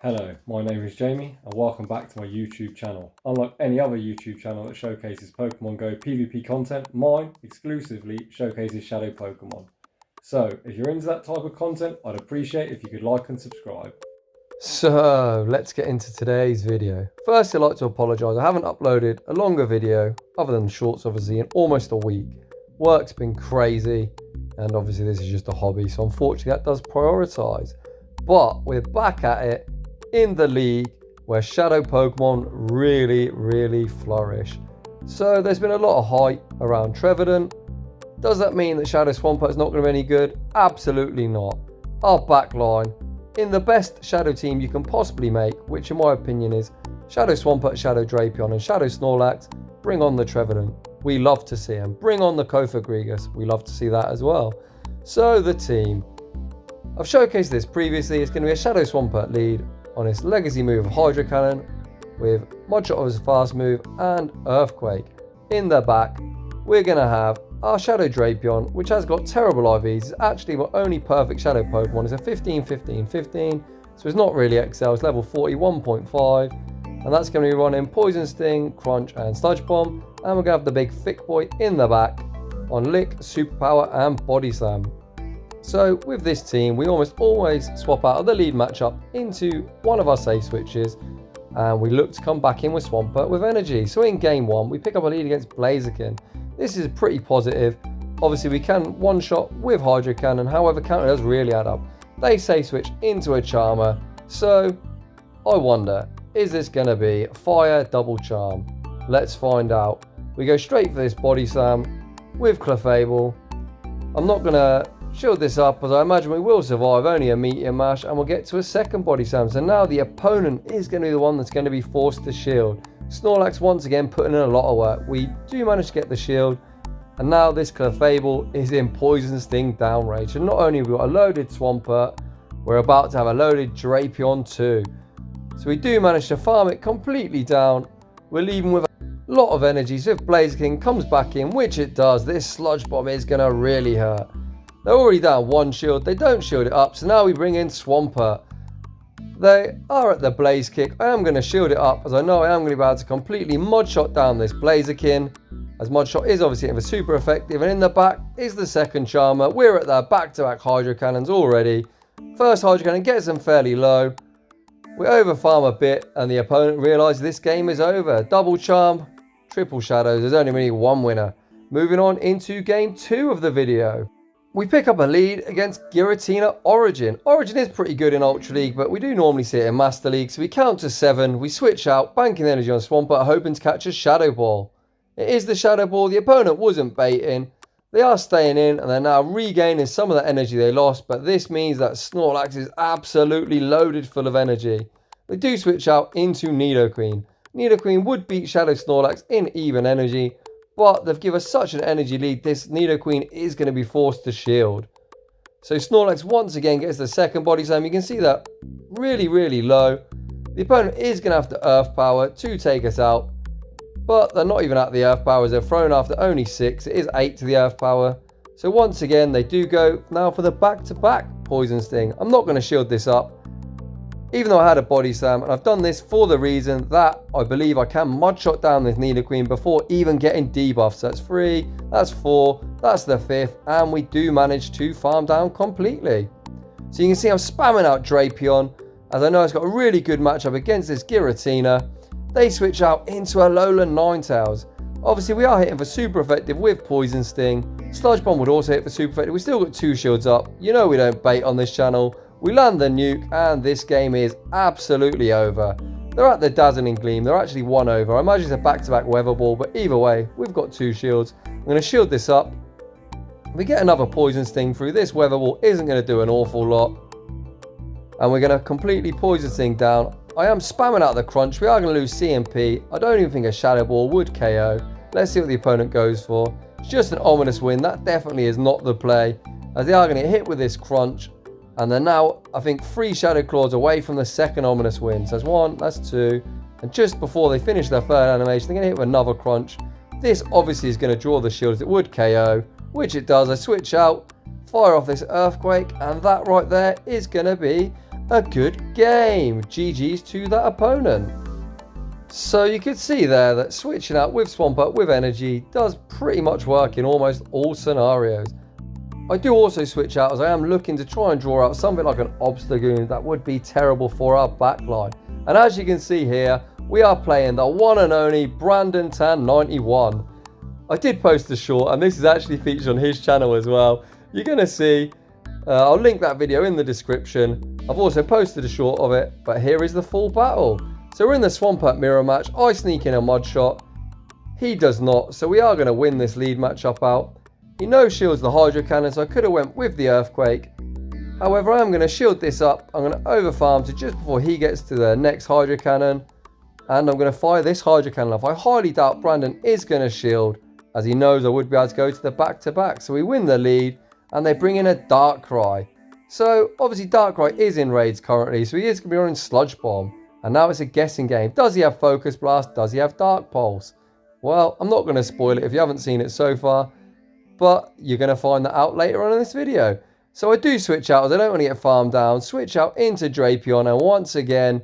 Hello, my name is Jamie and welcome back to my YouTube channel. Unlike any other YouTube channel that showcases Pokemon Go PvP content, mine exclusively showcases Shadow Pokemon. So, if you're into that type of content, I'd appreciate if you could like and subscribe. So, let's get into today's video. First, I'd like to apologise. I haven't uploaded a longer video, other than shorts obviously, in almost a week. Work's been crazy, and obviously this is just a hobby, so unfortunately that does prioritise. But we're back at it in the league where Shadow Pokemon really flourish. So there's been a lot of hype around Trevenant. Does that mean that Shadow Swampert is not going to be any good? Absolutely not. Our backline, in the best Shadow team you can possibly make, which in my opinion is Shadow Swampert, Shadow Drapion and Shadow Snorlax, bring on the Trevenant. We love to see him. Bring on the Kofagrigus. We love to see that as well. So the team. I've showcased this previously. It's going to be a Shadow Swampert lead on its legacy move of Hydro Cannon with Mudshot as a fast move and Earthquake. In the back, we're going to have our Shadow Drapion, which has got terrible IVs. It's actually my only perfect Shadow Pokemon. It's a 15, so it's not really XL. It's level 41.5, and that's going to be running Poison Sting, Crunch and Sludge Bomb, and we're going to have the big thick boy in the back on Lick, Superpower and Body Slam. So with this team, we almost always swap out of the lead matchup into one of our safe switches, and we look to come back in with Swampert with energy. So in game one, we pick up a lead against Blaziken. This is pretty positive. Obviously, we can one-shot with Hydro Cannon, however, counter does really add up. They safe switch into a Charmer, so I wonder, is this going to be Fire Double Charm? Let's find out. We go straight for this Body Slam with Clefable. I'm not going to shield this up, as I imagine we will survive only a Meteor Mash, and we'll get to a second Body Slam. So now the opponent is going to be the one that's going to be forced to shield. Snorlax once again putting in a lot of work. We do manage to get the shield, and now this Clefable is in Poison Sting downrange. And not only have we got a loaded Swampert, we're about to have a loaded Drapion too. So we do manage to farm it completely down. We're leaving with a lot of energy. So if Blaziken comes back in, which it does, this Sludge Bomb is going to really hurt. They're already down one shield. They don't shield it up. So now we bring in Swampert. They are at the Blaze Kick. I am going to shield it up, as I know I am going to be able to completely Mudshot down this Blaziken, as Mudshot is obviously super effective. And in the back is the second Charmer. We're at the back-to-back Hydro Cannons already. First Hydro Cannon gets them fairly low. We over-farm a bit, and the opponent realises this game is over. Double Charm, triple Shadows. There's only really one winner. Moving on into game 2 of the video. We pick up a lead against Giratina Origin. Origin is pretty good in Ultra League, but we do normally see it in Master League. So we count to 7, we switch out, banking the energy on Swampert, hoping to catch a Shadow Ball. It is the Shadow Ball. The opponent wasn't baiting. They are staying in, and they're now regaining some of the energy they lost, but this means that Snorlax is absolutely loaded full of energy. They do switch out into Nidoqueen. Nidoqueen would beat Shadow Snorlax in even energy, but they've given us such an energy lead, this Nidoqueen is going to be forced to shield. So Snorlax once again gets the second Body Slam. You can see that really low. The opponent is going to have to Earth Power to take us out, but they're not even at the Earth Power as they're thrown after only 6. It is 8 to the Earth Power. So once again, they do go now for the back-to-back Poison Sting. I'm not going to shield this up, even though I had a Body Slam, and I've done this for the reason that I believe I can Mudshot down this Nidoqueen before even getting debuffed. So that's 3, that's 4, that's the 5th, and we do manage to farm down completely. So you can see I'm spamming out Drapion, as I know it's got a really good matchup against this Giratina. They switch out into Alolan Ninetales. Obviously we are hitting for super effective with Poison Sting. Sludge Bomb would also hit for super effective. We still got 2 shields up. You know we don't bait on this channel. We land the nuke, and this game is absolutely over. They're at the Dazzling Gleam. They're actually 1 over. I imagine it's a back-to-back Weather Ball, but either way, we've got 2 shields. I'm going to shield this up. We get another Poison Sting through. This Weather Ball isn't going to do an awful lot. And we're going to completely Poison Sting down. I am spamming out the Crunch. We are going to lose CMP. I don't even think a Shadow Ball would KO. Let's see what the opponent goes for. It's just an ominous win. That definitely is not the play, as they are going to get hit with this Crunch. And they're now, I think, 3 Shadow Claws away from the second ominous win. So that's 1, that's 2. And just before they finish their third animation, they're going to hit with another Crunch. This obviously is going to draw the shield as it would KO, which it does. I switch out, fire off this Earthquake, and that right there is going to be a good game. GG's to that opponent. So you could see there that switching out with Swampert with energy does pretty much work in almost all scenarios. I do also switch out as I am looking to try and draw out something like an Obstagoon that would be terrible for our backline. And as you can see here, we are playing the one and only Brandon Tan 91. I did post a short, and this is actually featured on his channel as well. You're going to see, I'll link that video in the description. I've also posted a short of it, but here is the full battle. So we're in the Swampert mirror match. I sneak in a mud shot. He does not, so we are going to win this lead matchup out. He no shields the Hydro Cannon, so I could have went with the Earthquake. However, I am going to shield this up. I'm going to overfarm to just before he gets to the next Hydro Cannon. And I'm going to fire this Hydro Cannon off. I highly doubt Brandon is going to shield, as he knows I would be able to go to the back-to-back. So we win the lead, and they bring in a Darkrai. So obviously Darkrai is in raids currently, so he is going to be running Sludge Bomb. And now it's a guessing game. Does he have Focus Blast? Does he have Dark Pulse? Well, I'm not going to spoil it if you haven't seen it so far, but you're going to find that out later on in this video. So I do switch out as I don't want to get farmed down. Switch out into Drapion, and once again,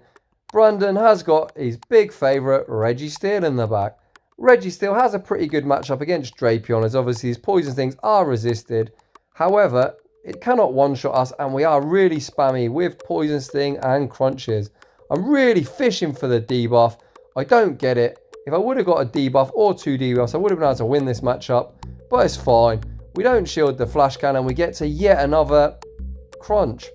Brandon has got his big favourite Registeel in the back. Registeel has a pretty good matchup against Drapion, as obviously his poison things are resisted. However, it cannot one-shot us, and we are really spammy with Poison Sting and Crunches. I'm really fishing for the debuff. I don't get it. If I would have got a debuff or 2 debuffs, I would have been able to win this matchup. But it's fine. We don't shield the Flash Cannon. We get to yet another Crunch.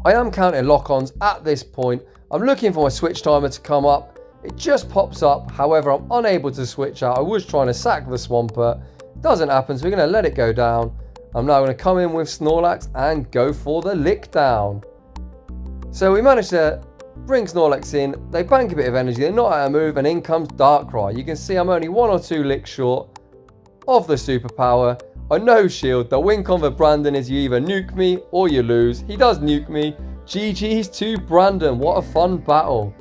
I am counting lock-ons at this point. I'm looking for my switch timer to come up. It just pops up. However, I'm unable to switch out. I was trying to sack the Swampert. It doesn't happen, so we're going to let it go down. I'm now going to come in with Snorlax and go for the lick down. So we managed to bring Snorlax in. They bank a bit of energy. They're not out of move, and in comes Darkrai. You can see I'm only 1 or 2 licks short of the superpower. I no shield. The win con for Brandon is you either nuke me or you lose. He does nuke me. GG's to Brandon. What a fun battle.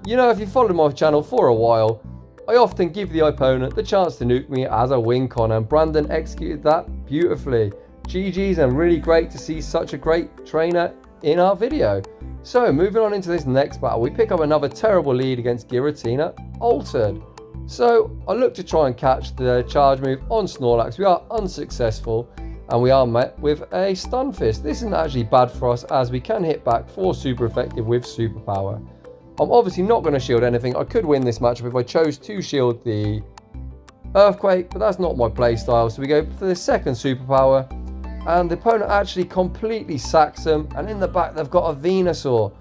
You know, if you followed my channel for a while, I often give the opponent the chance to nuke me as a win con, and Brandon executed that beautifully. GG's, and really great to see such a great trainer in our video. So moving on into this next battle, we pick up another terrible lead against Giratina Altered. So I look to try and catch the charge move on Snorlax. We are unsuccessful, and we are met with a Stun Fist. This isn't actually bad for us, as we can hit back for super effective with superpower. I'm obviously not going to shield anything. I could win this matchup if I chose to shield the Earthquake, but that's not my playstyle. So we go for the second superpower, and the opponent actually completely sacks them, and in the back they've got a Venusaur.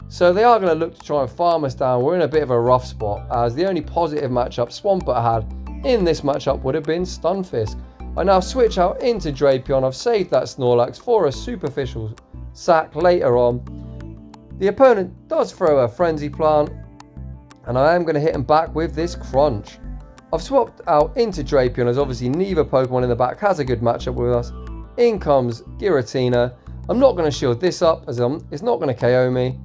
So they are going to look to try and farm us down. We're in a bit of a rough spot, as the only positive matchup Swampert had in this matchup would have been Stunfisk. I now switch out into Drapion. I've saved that Snorlax for a superficial sack later on. The opponent does throw a Frenzy Plant, and I am going to hit him back with this Crunch. I've swapped out into Drapion, as obviously neither Pokemon in the back has a good matchup with us. In comes Giratina. I'm not going to shield this up, as it's not going to KO me.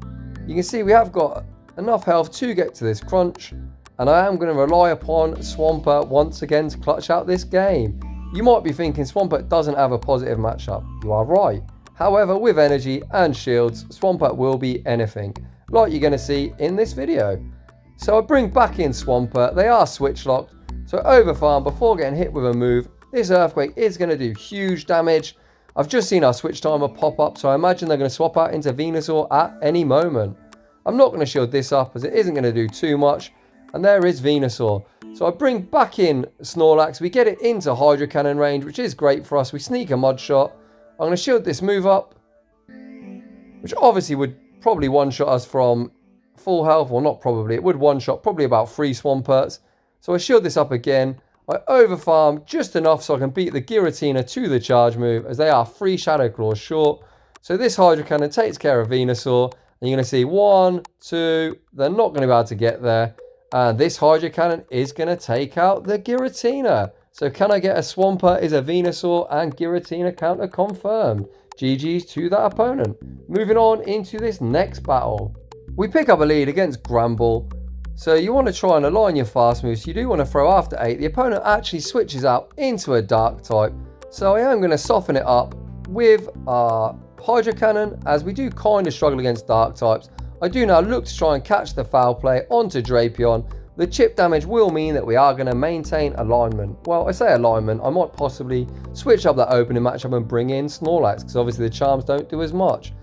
You can see we have got enough health to get to this Crunch, and I am going to rely upon Swampert once again to clutch out this game. You might be thinking Swampert doesn't have a positive matchup. You are right. However, with energy and shields, Swampert will be anything, like you're going to see in this video. So I bring back in Swampert. They are switch locked, so overfarm before getting hit with a move. This Earthquake is going to do huge damage. I've just seen our switch timer pop up, so I imagine they're going to swap out into Venusaur at any moment. I'm not going to shield this up, as it isn't going to do too much. And there is Venusaur. So I bring back in Snorlax. We get it into Hydro Cannon range, which is great for us. We sneak a Mud Shot. I'm going to shield this move up, which obviously would probably one-shot us from full health. Well, not probably. It would one-shot probably about 3 Swamperts. So I shield this up again. I overfarm just enough so I can beat the Giratina to the charge move, as they are 3 Shadow Claws short. So this Hydro Cannon takes care of Venusaur. And you're going to see 1, 2. They're not going to be able to get there. And this Hydro Cannon is going to take out the Giratina. So can I get a Swampert, is a Venusaur, and Giratina counter confirmed. GG's to that opponent. Moving on into this next battle. We pick up a lead against Gramble. So you want to try and align your fast moves. You do want to throw after 8. The opponent actually switches out into a Dark type. So I am going to soften it up with our Hydro Cannon, as we do kind of struggle against dark types, I do now look to try and catch the foul play onto Drapion. The chip damage will mean that we are going to maintain alignment. Well, I say alignment, I might possibly switch up that opening matchup and bring in Snorlax, because obviously the charms don't do as much.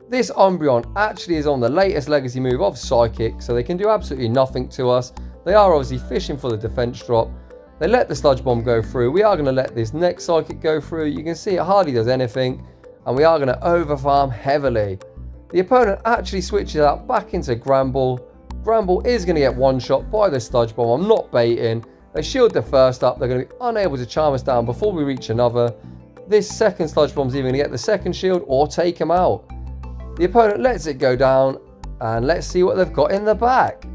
This Umbreon actually is on the latest legacy move of Psychic, so they can do absolutely nothing to us. They are obviously fishing for the defense drop. They let the Sludge Bomb go through. We are going to let this next Psychic go through. You can see it hardly does anything, and we are going to overfarm heavily. The opponent actually switches out back into Gramble. Gramble is going to get one shot by the Sludge Bomb. I'm not baiting. They shield the first up. They're going to be unable to charm us down before we reach another. This second Sludge Bomb is even going to get the second shield or take him out. The opponent lets it go down, and let's see what they've got in the back.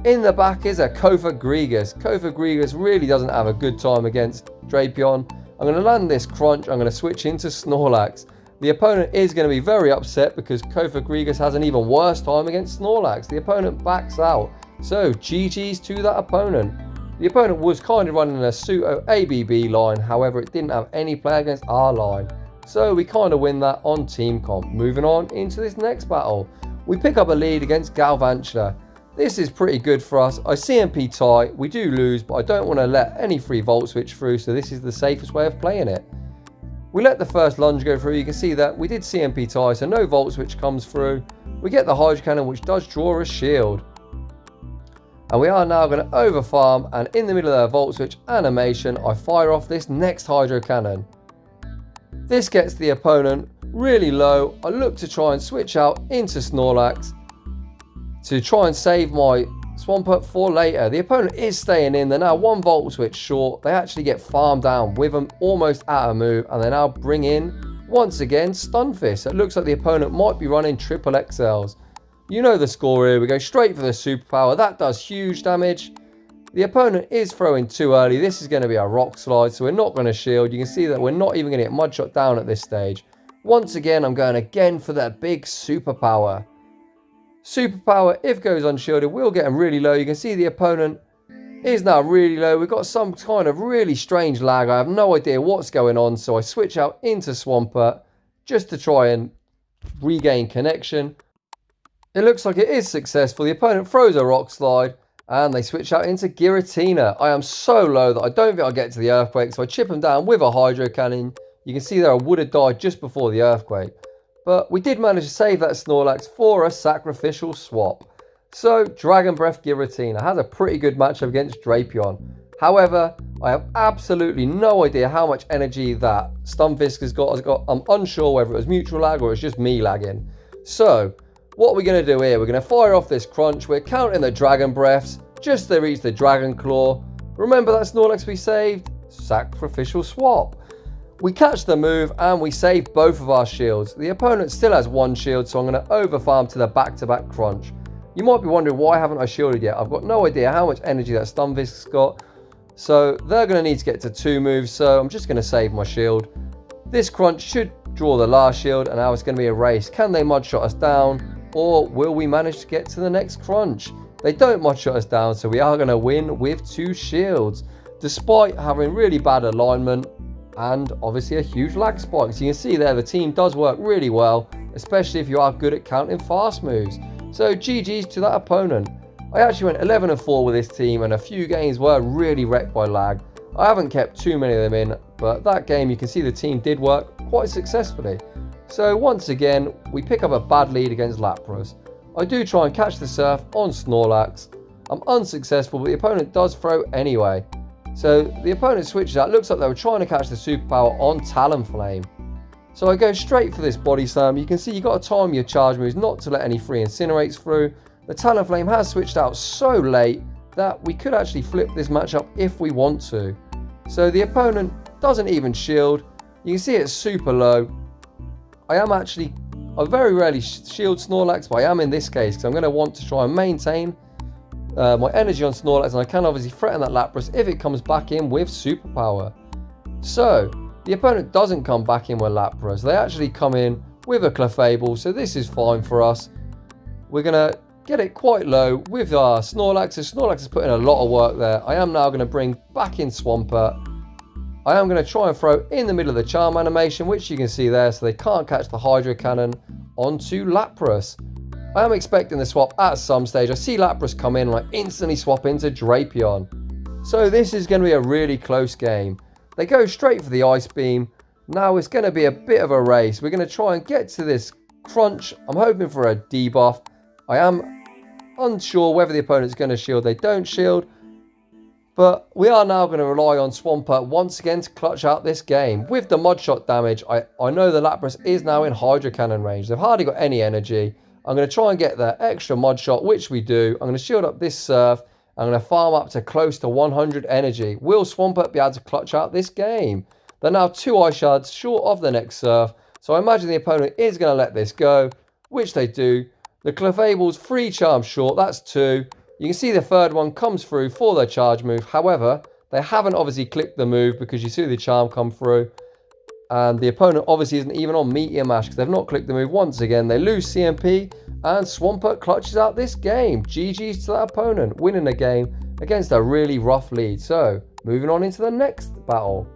In the back is a Kofa Grigas. Kofa Grigas really doesn't have a good time against Drapion. I'm going to land this Crunch. I'm going to switch into Snorlax. The opponent is going to be very upset because Kofa Grigas has an even worse time against Snorlax. The opponent backs out. So GG's to that opponent. The opponent was kind of running a pseudo ABB line. However, it didn't have any play against our line. So we kind of win that on team comp. Moving on into this next battle. We pick up a lead against Galvantula. This is pretty good for us. I CMP tie. We do lose, but I don't want to let any free Volt Switch through. So this is the safest way of playing it. We let the first lunge go through. You can see that we did CMP tie, so no Volt Switch comes through. We get the Hydro Cannon, which does draw a shield. And we are now going to overfarm, and in the middle of their Volt Switch animation, I fire off this next Hydro Cannon. This gets the opponent really low. I look to try and switch out into Snorlax to try and save my Swampert for later. The opponent is staying in. They're now one Volt Switch short. They actually get farmed down with them almost at a move, and they now bring in, once again, Stunfisk. It looks like the opponent might be running triple XLs. You know the score here. We go straight for the superpower. That does huge damage. The opponent is throwing too early. This is going to be a rock slide, so we're not going to shield. You can see that we're not even going to get mud shot down at this stage. Once again, I'm going again for that big superpower. Superpower, if goes unshielded, will get him really low. You can see the opponent is now really low. We've got some kind of really strange lag. I have no idea what's going on, so I switch out into Swampert just to try and regain connection. It looks like it is successful. The opponent throws a rock slide, and they switch out into Giratina. I am so low that I don't think I'll get to the Earthquake, so I chip him down with a Hydro Cannon. You can see there I would have died just before the Earthquake. But we did manage to save that Snorlax for a sacrificial swap. So, Dragon Breath Giratina has a pretty good matchup against Drapion. However, I have absolutely no idea how much energy that Stunfisk has got. I'm unsure whether it was mutual lag or it's just me lagging. So, what we're going to do here, we're going to fire off this Crunch. We're counting the Dragon Breaths just to reach the Dragon Claw. Remember that Snorlax we saved? Sacrificial swap. We catch the move and we save both of our shields. The opponent still has one shield, so I'm going to overfarm to the back-to-back Crunch. You might be wondering why haven't I shielded yet. I've got no idea how much energy that Stunfisk's got. So they're going to need to get to 2 moves, so I'm just going to save my shield. This Crunch should draw the last shield, and now it's going to be a race. Can they mud shot us down, or will we manage to get to the next Crunch? They don't mud shot us down, so we are going to win with 2 shields, despite having really bad alignment and obviously a huge lag spike. So you can see there the team does work really well, especially if you are good at counting fast moves. So GG's to that opponent. I actually went 11-4 with this team, and a few games were really wrecked by lag. I haven't kept too many of them in, but that game you can see the team did work quite successfully. So once again, we pick up a bad lead against Lapras. I do try and catch the Surf on Snorlax. I'm unsuccessful, but the opponent does throw anyway. So the opponent switches out. Looks like they were trying to catch the superpower on Talonflame. So I go straight for this Body Slam. You can see you got to time your charge moves not to let any free Incinerates through. The Talonflame has switched out so late that we could actually flip this matchup if we want to. So the opponent doesn't even shield. You can see it's super low. I very rarely shield Snorlax, but I am in this case because I'm going to want to try and maintain my energy on Snorlax, and I can obviously threaten that Lapras if it comes back in with superpower. So the opponent doesn't come back in with Lapras. They actually come in with a Clefable, so this is fine for us. We're going to get it quite low with our Snorlax. So Snorlax is putting a lot of work there. I am now going to bring back in Swampert. I am going to try and throw in the middle of the charm animation, which you can see there, so they can't catch the Hydro Cannon onto Lapras. I am expecting the swap at some stage. I see Lapras come in and I instantly swap into Drapion. So this is going to be a really close game. They go straight for the Ice Beam. Now it's going to be a bit of a race. We're going to try and get to this crunch. I'm hoping for a debuff. I am unsure whether the opponent's going to shield. They don't shield. But we are now going to rely on Swampert once again to clutch out this game. With the Mud Shot damage, I know the Lapras is now in Hydro Cannon range. They've hardly got any energy. I'm going to try and get the extra Mud Shot, which we do. I'm going to shield up this Surf. I'm going to farm up to close to 100 energy. Will Swampert be able to clutch out this game? They're now 2 Ice Shards short of the next Surf. So I imagine the opponent is going to let this go, which they do. The Clefable's 3 charms short. That's 2. You can see the third one comes through for their charge move. However, they haven't obviously clicked the move because you see the charm come through. And the opponent obviously isn't even on Meteor Mash because they've not clicked the move once again. They lose CMP and Swampert clutches out this game. GG's to that opponent, winning a game against a really rough lead. So, moving on into the next battle.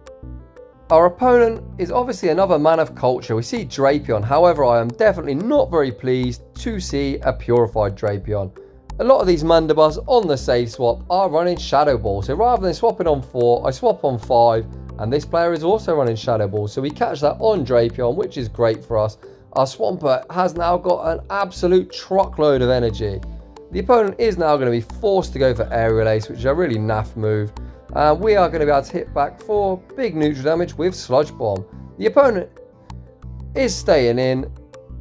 Our opponent is obviously another man of culture. We see Drapion. However, I am definitely not very pleased to see a purified Drapion. A lot of these Mandibuzz on the save swap are running Shadow Ball. So rather than swapping on 4, I swap on 5. And this player is also running Shadow Ball. So we catch that on Drapion, which is great for us. Our Swampert has now got an absolute truckload of energy. The opponent is now going to be forced to go for Aerial Ace, which is a really naff move. And we are going to be able to hit back for big neutral damage with Sludge Bomb. The opponent is staying in.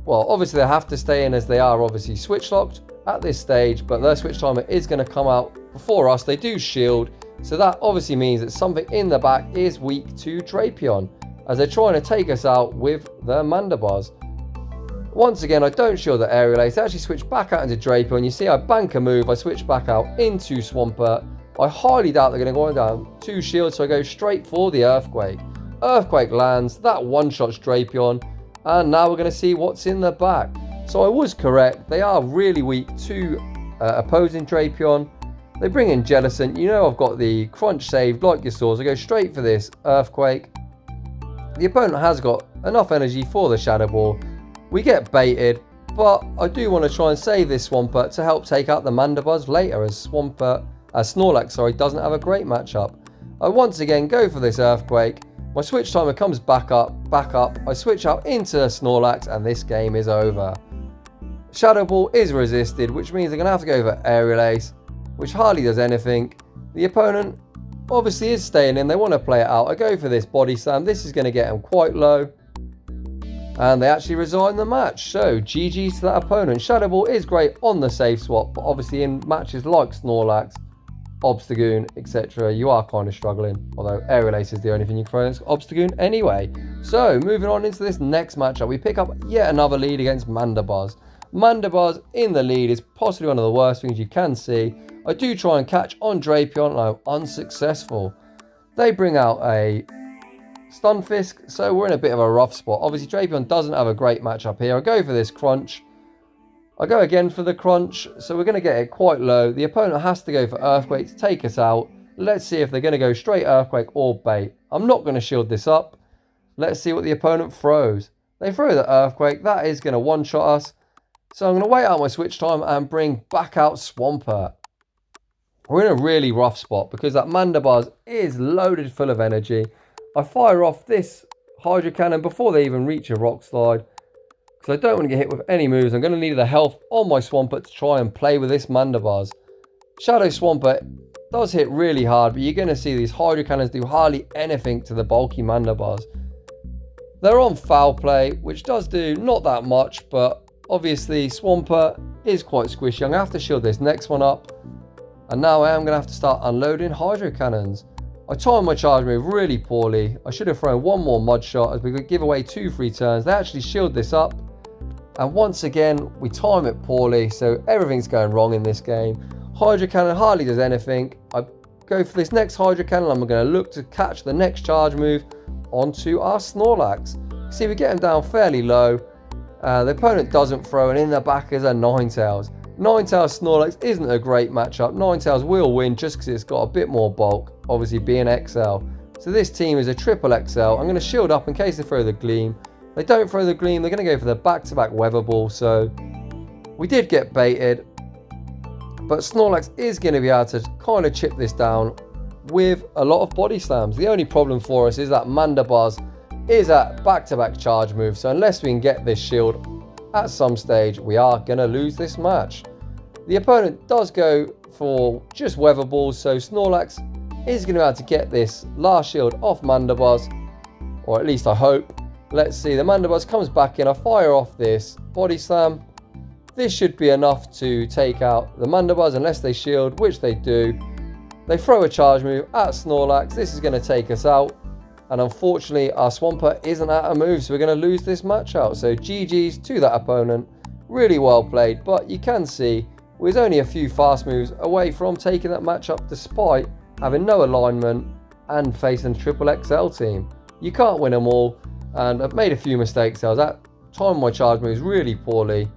Well, obviously they have to stay in as they are obviously switch locked at this stage. But their switch timer is going to come out before us. They do shield. So that obviously means that something in the back is weak to Drapion, as they're trying to take us out with their Mandibuzz. Once again, I don't shield the Aerial Ace. I actually switch back out into Drapion. You see I bank a move. I switch back out into Swampert. I highly doubt they're going to go down 2 shields, so I go straight for the Earthquake. Earthquake lands. That one-shots Drapion. And now we're going to see what's in the back. So I was correct. They are really weak to opposing Drapion. They bring in Jellicent. You know I've got the crunch saved like you saw. So I go straight for this Earthquake. The opponent has got enough energy for the Shadow Ball. We get baited. But I do want to try and save this Swampert to help take out the Mandibuzz later, as Snorlax doesn't have a great matchup. I once again go for this Earthquake. My switch timer comes back up. I switch out into Snorlax and this game is over. Shadow Ball is resisted, which means they're going to have to go for Aerial Ace, which hardly does anything. The opponent obviously is staying in. They want to play it out. I go for this Body Slam. This is going to get them quite low. And they actually resign the match. So GG's to that opponent. Shadow Ball is great on the save swap, but obviously in matches like Snorlax, Obstagoon, etc., you are kind of struggling. Although Aerial Ace is the only thing you can throw against Obstagoon anyway. So moving on into this next matchup, we pick up yet another lead against Mandibuzz. Mandibuzz in the lead is possibly one of the worst things you can see. I do try and catch on Drapion and I'm unsuccessful. They bring out a Stunfisk, so we're in a bit of a rough spot. Obviously Drapion doesn't have a great matchup here. I go for this Crunch. I go again for the Crunch, so we're going to get it quite low. The opponent has to go for Earthquake to take us out. Let's see if they're going to go straight Earthquake or bait. I'm not going to shield this up. Let's see what the opponent throws. They throw the Earthquake. That is going to one-shot us. So I'm going to wait out my switch time and bring back out Swampert. We're in a really rough spot because that Mandibuzz is loaded full of energy. I fire off this Hydro Cannon before they even reach a Rock Slide, because I don't want to get hit with any moves. I'm going to need the health on my Swampert to try and play with this Mandibuzz. Shadow Swampert does hit really hard, but you're going to see these Hydro Cannons do hardly anything to the bulky Mandibuzz. They're on Foul Play, which does do not that much, but obviously Swampert is quite squishy. I'm going to have to shield this next one up. And now I am going to have to start unloading Hydro Cannons. I timed my charge move really poorly. I should have thrown one more Mud Shot as we could give away 2 free turns. They actually shield this up. And once again, we time it poorly, so everything's going wrong in this game. Hydro Cannon hardly does anything. I go for this next Hydro Cannon. I'm going to look to catch the next charge move onto our Snorlax. See, we get him down fairly low. The opponent doesn't throw, and in the back is a Ninetales. Ninetales Snorlax isn't a great matchup. Ninetales will win just because it's got a bit more bulk, obviously being XL. So this team is a triple XL. I'm going to shield up in case they throw the gleam. If they don't throw the gleam, they're going to go for the back-to-back weather ball. So we did get baited, but Snorlax is going to be able to kind of chip this down with a lot of body slams. The only problem for us is that Mandibuzz is at back-to-back charge move. So unless we can get this shield at some stage, we are going to lose this match. The opponent does go for just weather balls, so Snorlax is going to be able to get this last shield off Mandibuzz, or at least I hope. Let's see, the Mandibuzz comes back in. I fire off this body slam. This should be enough to take out the Mandibuzz unless they shield, which they do. They throw a charge move at Snorlax. This is going to take us out, and unfortunately our Swampert isn't at a move, so we're going to lose this match out. So GG's to that opponent. Really well played, but you can see we was only a few fast moves away from taking that match up despite having no alignment and facing a triple XL team. You can't win them all, and I've made a few mistakes. I was at timing my charge moves really poorly.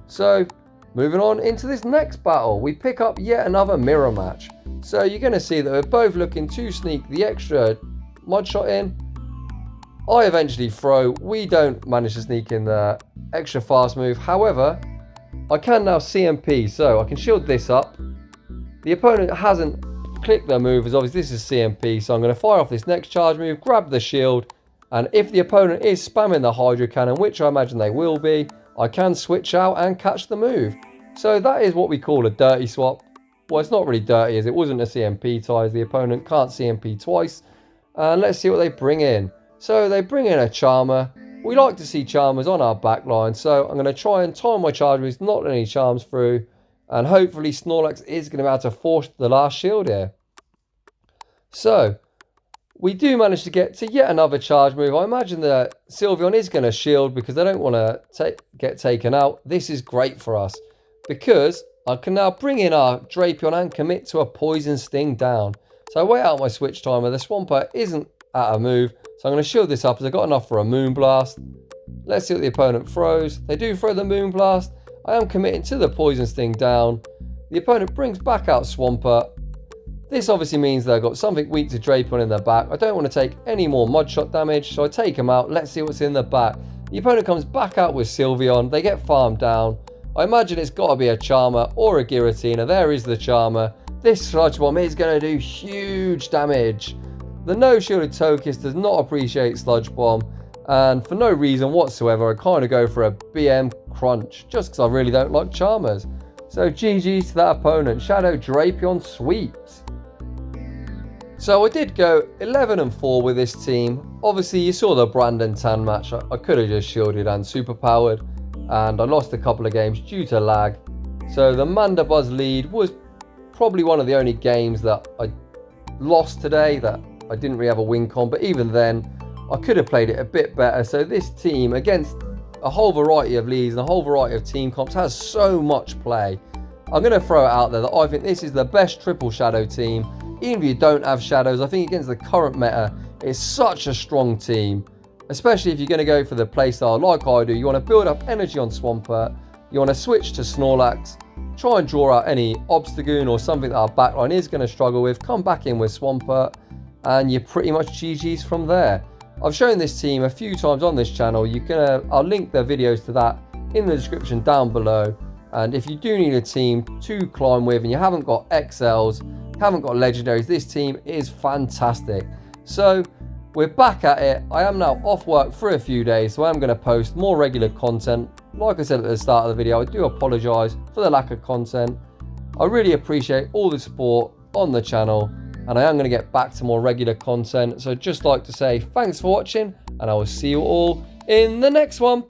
So moving on into this next battle, we pick up yet another mirror match. So you're going to see that we're both looking to sneak the extra mud shot in. I eventually throw. We don't manage to sneak in the extra fast move. However, I can now CMP, so I can shield this up. The opponent hasn't clicked their move, as obviously this is CMP, so I'm going to fire off this next charge move, grab the shield, and if the opponent is spamming the Hydro Cannon, which I imagine they will be, I can switch out and catch the move. So that is what we call a dirty swap. Well, it's not really dirty, as it wasn't a CMP tie, as the opponent can't CMP twice. And let's see what they bring in. So they bring in a Charmer. We like to see Charmers on our back line, so I'm going to try and time my charge moves, not let any charms through, and hopefully Snorlax is going to be able to force the last shield here. So we do manage to get to yet another charge move. I imagine that Sylveon is going to shield because they don't want to get taken out. This is great for us because I can now bring in our Drapion and commit to a Poison Sting down. So I wait out my switch timer. The Swampert isn't at a move, so I'm going to shield this up as I've got enough for a Moonblast. Let's see what the opponent throws. They do throw the Moonblast. I am committing to the Poison Sting down. The opponent brings back out Swampert. This obviously means they've got something weak to Drapion in their back. I don't want to take any more Mud Shot damage, so I take them out. Let's see what's in the back. The opponent comes back out with Sylveon. They get farmed down. I imagine it's got to be a Charmer or a Giratina. There is the Charmer. This Sludge Bomb is going to do huge damage. The no shielded Togekiss does not appreciate Sludge Bomb, and for no reason whatsoever I kind of go for a BM Crunch just because I really don't like Charmers. So GG's to that opponent. Shadow Drapion sweeps. So I did go 11-4 with this team. Obviously you saw the Brandon Tan match. I could have just shielded and superpowered, and I lost a couple of games due to lag. So the Mandibuzz lead was probably one of the only games that I lost today that I didn't really have a win con, but even then I could have played it a bit better. So this team against a whole variety of leads and a whole variety of team comps has so much play. I'm going to throw it out there that I think this is the best triple shadow team. Even if you don't have shadows, I think against the current meta, it's such a strong team. Especially if you're going to go for the playstyle like I do. You want to build up energy on Swampert. You want to switch to Snorlax. Try and draw out any Obstagoon or something that our backline is going to struggle with. Come back in with Swampert, and you're pretty much GG's from there. I've shown this team a few times on this channel. I'll link their videos to that in the description down below. And if you do need a team to climb with and you haven't got XLs, haven't got legendaries, this team is fantastic. So we're back at it. I am now off work for a few days, so I'm going to post more regular content. Like I said at the start of the video, I do apologise for the lack of content. I really appreciate all the support on the channel, and I am going to get back to more regular content. So I'd just like to say thanks for watching, and I will see you all in the next one.